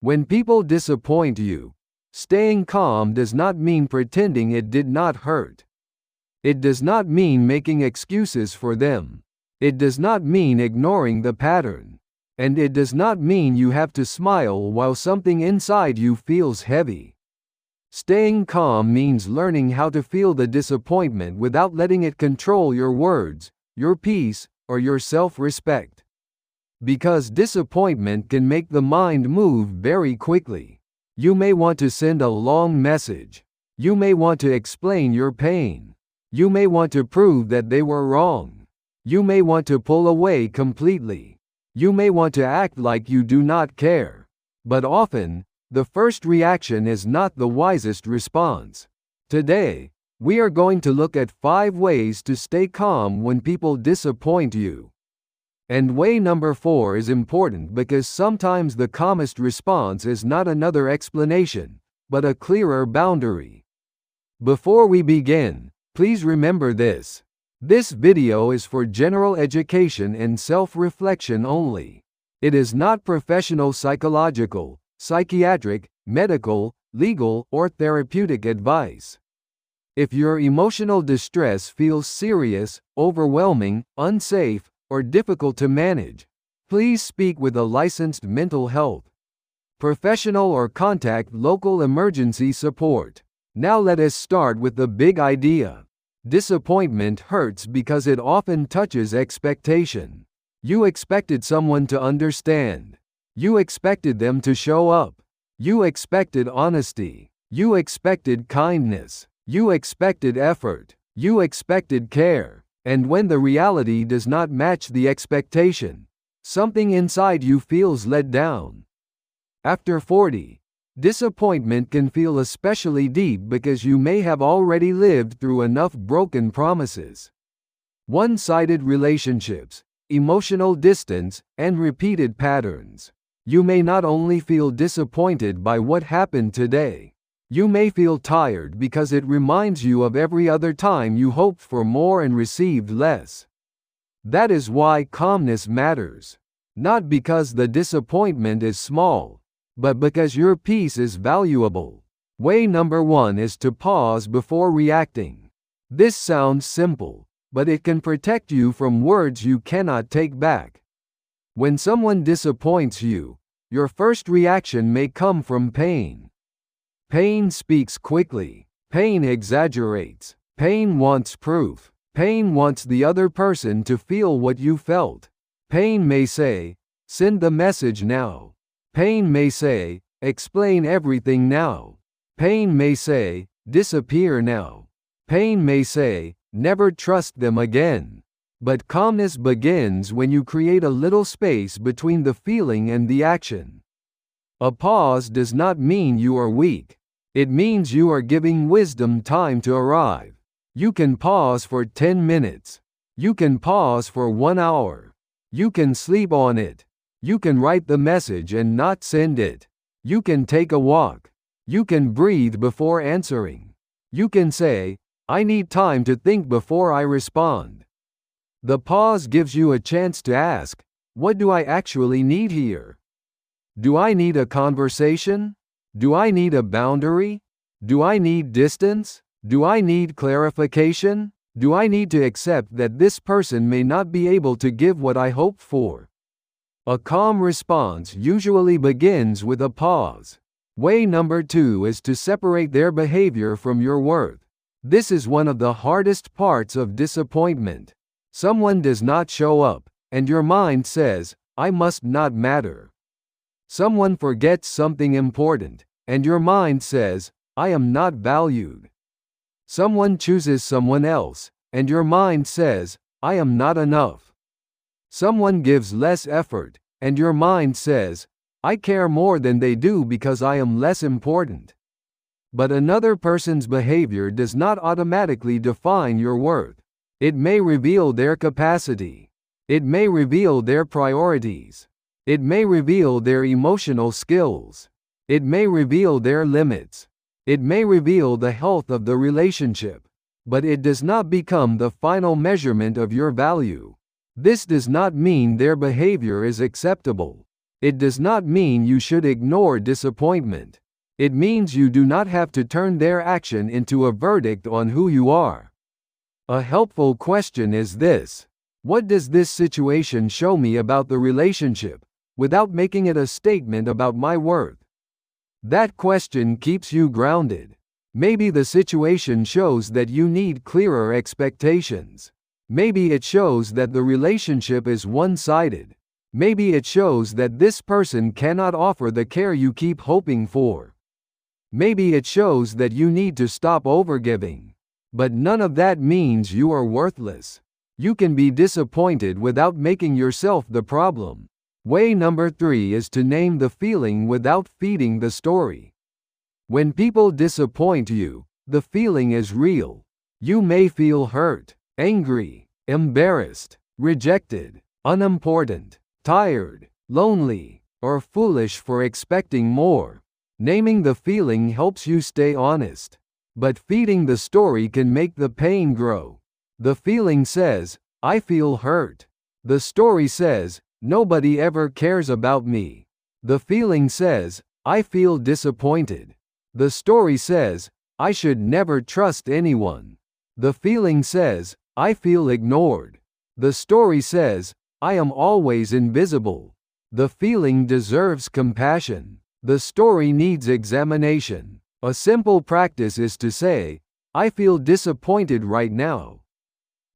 When people disappoint you, staying calm does not mean pretending it did not hurt. It does not mean making excuses for them. It does not mean ignoring the pattern. And it does not mean you have to smile while something inside you feels heavy. Staying calm means learning how to feel the disappointment without letting it control your words, your peace, or your self-respect. Because disappointment can make the mind move very quickly. You may want to send a long message. You may want to explain your pain. You may want to prove that they were wrong. You may want to pull away completely. You may want to act like you do not care. But often, the first reaction is not the wisest response. Today, we are going to look at 5 ways to stay calm when people disappoint you. And way number 4 is important because sometimes the calmest response is not another explanation, but a clearer boundary. Before we begin, please remember this. This video is for general education and self-reflection only. It is not professional psychological, psychiatric, medical, legal, or therapeutic advice. If your emotional distress feels serious, overwhelming, unsafe, or difficult to manage, please speak with a licensed mental health professional or contact local emergency support. Now let us start with the big idea. Disappointment hurts because it often touches expectation. You expected someone to understand. You expected them to show up. You expected honesty. You expected kindness. You expected effort. You expected care. And when the reality does not match the expectation, something inside you feels let down. After 40, disappointment can feel especially deep because you may have already lived through enough broken promises, one-sided relationships, emotional distance, and repeated patterns. You may not only feel disappointed by what happened today. You may feel tired because it reminds you of every other time you hoped for more and received less. That is why calmness matters. Not because the disappointment is small, but because your peace is valuable. Way number 1 is to pause before reacting. This sounds simple, but it can protect you from words you cannot take back. When someone disappoints you, your first reaction may come from pain. Pain speaks quickly. Pain exaggerates. Pain wants proof. Pain wants the other person to feel what you felt. Pain may say, "Send the message now." Pain may say, "Explain everything now." Pain may say, "Disappear now." Pain may say, "Never trust them again." But calmness begins when you create a little space between the feeling and the action. A pause does not mean you are weak. It means you are giving wisdom time to arrive. You can pause for 10 minutes. You can pause for 1 hour. You can sleep on it. You can write the message and not send it. You can take a walk. You can breathe before answering. You can say, "I need time to think before I respond." The pause gives you a chance to ask, "What do I actually need here? Do I need a conversation? Do I need a boundary? Do I need distance? Do I need clarification? Do I need to accept that this person may not be able to give what I hoped for?" A calm response usually begins with a pause. Way number 2 is to separate their behavior from your worth. This is one of the hardest parts of disappointment. Someone does not show up, and your mind says, "I must not matter." Someone forgets something important, and your mind says, "I am not valued." Someone chooses someone else, and your mind says, "I am not enough." Someone gives less effort, and your mind says, "I care more than they do because I am less important." But another person's behavior does not automatically define your worth. It may reveal their capacity. It may reveal their priorities. It may reveal their emotional skills. It may reveal their limits. It may reveal the health of the relationship. But it does not become the final measurement of your value. This does not mean their behavior is acceptable. It does not mean you should ignore disappointment. It means you do not have to turn their action into a verdict on who you are. A helpful question is this: what does this situation show me about the relationship, without making it a statement about my worth? That question keeps you grounded. Maybe the situation shows that you need clearer expectations. Maybe it shows that the relationship is one-sided. Maybe it shows that this person cannot offer the care you keep hoping for. Maybe it shows that you need to stop overgiving. But none of that means you are worthless. You can be disappointed without making yourself the problem. Way number 3 is to name the feeling without feeding the story. When people disappoint you, the feeling is real. You may feel hurt, angry, embarrassed, rejected, unimportant, tired, lonely, or foolish for expecting more. Naming the feeling helps you stay honest. But feeding the story can make the pain grow. The feeling says, I feel hurt. The story says, nobody ever cares about me. The feeling says, I feel disappointed. The story says, I should never trust anyone. The feeling says, I feel ignored. The story says, I am always invisible. The feeling deserves compassion. The story needs examination. A simple practice is to say, I feel disappointed right now.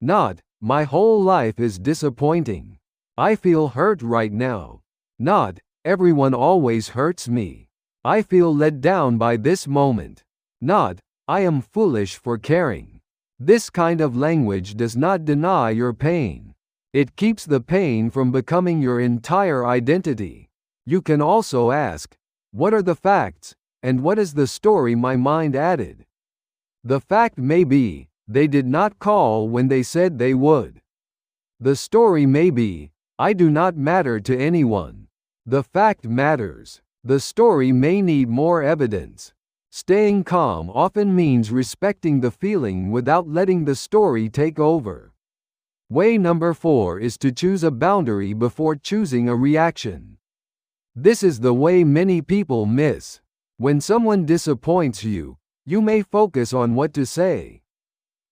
Not, my whole life is disappointing. I feel hurt right now. Not, everyone always hurts me. I feel let down by this moment. Not, I am foolish for caring. This kind of language does not deny your pain. It keeps the pain from becoming your entire identity. You can also ask, what are the facts, and what is the story my mind added? The fact may be, they did not call when they said they would. The story may be, I do not matter to anyone. The fact matters. The story may need more evidence. Staying calm often means respecting the feeling without letting the story take over. Way number 4 is to choose a boundary before choosing a reaction. This is the way many people miss. When someone disappoints you, you may focus on what to say.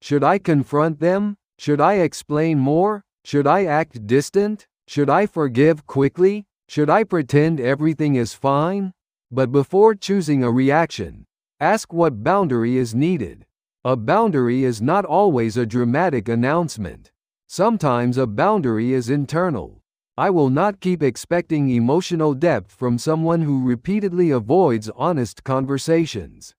Should I confront them? Should I explain more? Should I act distant? Should I forgive quickly? Should I pretend everything is fine? But before choosing a reaction, ask what boundary is needed. A boundary is not always a dramatic announcement. Sometimes a boundary is internal. I will not keep expecting emotional depth from someone who repeatedly avoids honest conversations.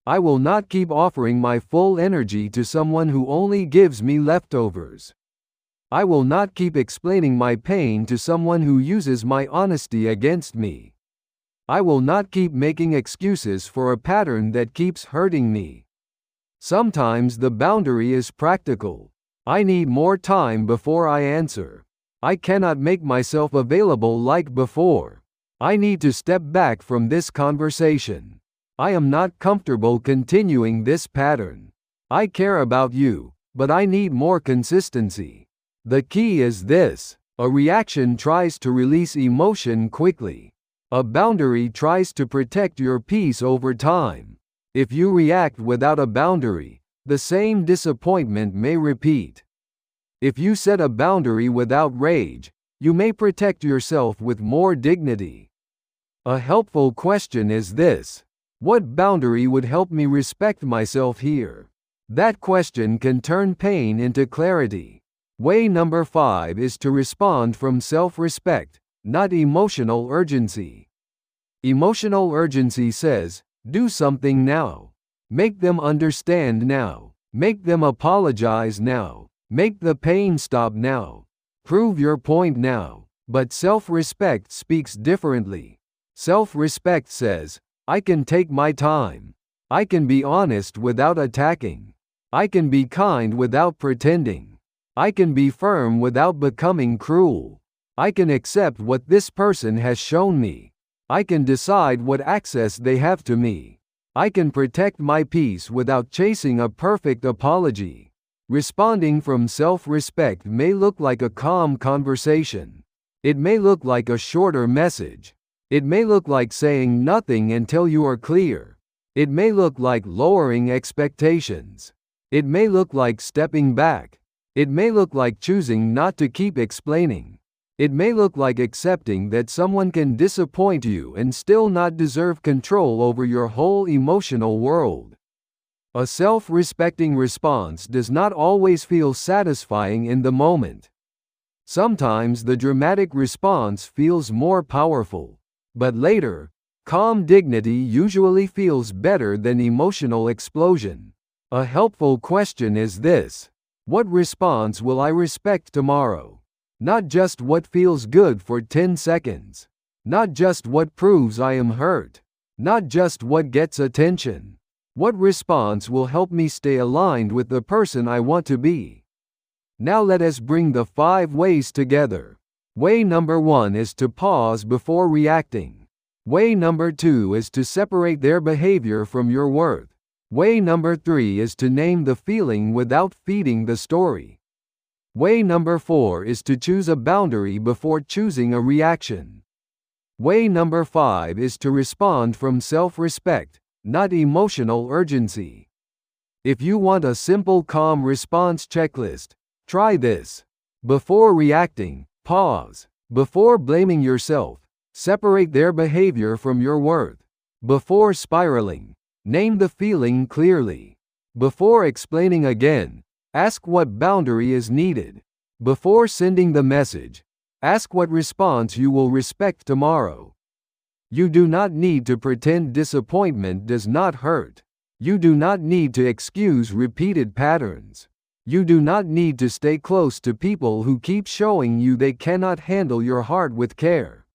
I will not keep offering my full energy to someone who only gives me leftovers. I will not keep explaining my pain to someone who uses my honesty against me. I will not keep making excuses for a pattern that keeps hurting me. Sometimes the boundary is practical. I need more time before I answer. I cannot make myself available like before. I need to step back from this conversation. I am not comfortable continuing this pattern. I care about you, but I need more consistency. The key is this: a reaction tries to release emotion quickly. A boundary tries to protect your peace over time. If you react without a boundary, the same disappointment may repeat. If you set a boundary without rage, you may protect yourself with more dignity. A helpful question is this: what boundary would help me respect myself here? That question can turn pain into clarity. Way number 5 is to respond from self-respect, not emotional urgency. Emotional urgency says, do something now. Make them understand now. Make them apologize now. Make the pain stop now. Prove your point now. But self-respect speaks differently. Self-respect says, I can take my time. I can be honest without attacking. I can be kind without pretending. I can be firm without becoming cruel. I can accept what this person has shown me. I can decide what access they have to me. I can protect my peace without chasing a perfect apology. Responding from self-respect may look like a calm conversation. It may look like a shorter message. It may look like saying nothing until you are clear. It may look like lowering expectations. It may look like stepping back. It may look like choosing not to keep explaining. It may look like accepting that someone can disappoint you and still not deserve control over your whole emotional world. A self-respecting response does not always feel satisfying in the moment. Sometimes the dramatic response feels more powerful, but later, calm dignity usually feels better than emotional explosion. A helpful question is this: what response will I respect tomorrow? Not just what feels good for 10 seconds. Not just what proves I am hurt. Not just what gets attention. What response will help me stay aligned with the person I want to be? Now let us bring the 5 ways together. Way number 1 is to pause before reacting. Way number 2 is to separate their behavior from your worth. Way number 3 is to name the feeling without feeding the story. Way number 4 is to choose a boundary before choosing a reaction. Way number 5 is to respond from self-respect, not emotional urgency. If you want a simple calm response checklist, try this. Before reacting, pause. Before blaming yourself, separate their behavior from your worth. Before spiraling, name the feeling clearly. Before explaining again, ask what boundary is needed. Before sending the message, ask what response you will respect tomorrow. You do not need to pretend disappointment does not hurt. You do not need to excuse repeated patterns. You do not need to stay close to people who keep showing you they cannot handle your heart with care.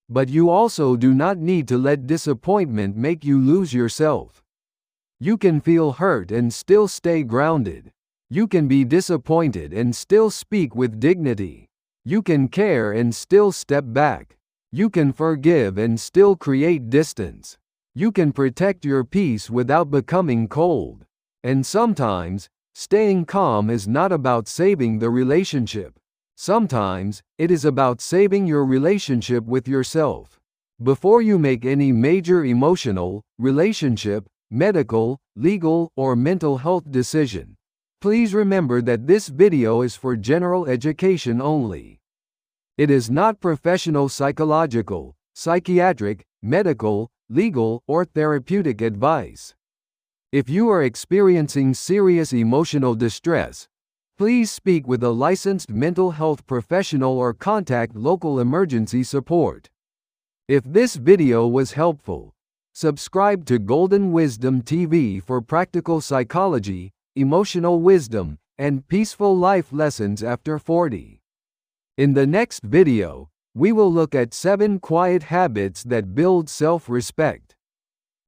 But you also do not need to let disappointment make you lose yourself. You can feel hurt and still stay grounded. You can be disappointed and still speak with dignity. You can care and still step back. You can forgive and still create distance. You can protect your peace without becoming cold. And sometimes, staying calm is not about saving the relationship. Sometimes, it is about saving your relationship with yourself. Before you make any major emotional, relationship, medical, legal, or mental health decision, please remember that this video is for general education only. It is not professional psychological, psychiatric, medical, legal, or therapeutic advice. If you are experiencing serious emotional distress, please speak with a licensed mental health professional or contact local emergency support. If this video was helpful, subscribe to Golden Wisdom TV for practical psychology, emotional wisdom, and peaceful life lessons after 40. In the next video, we will look at 7 quiet habits that build self-respect.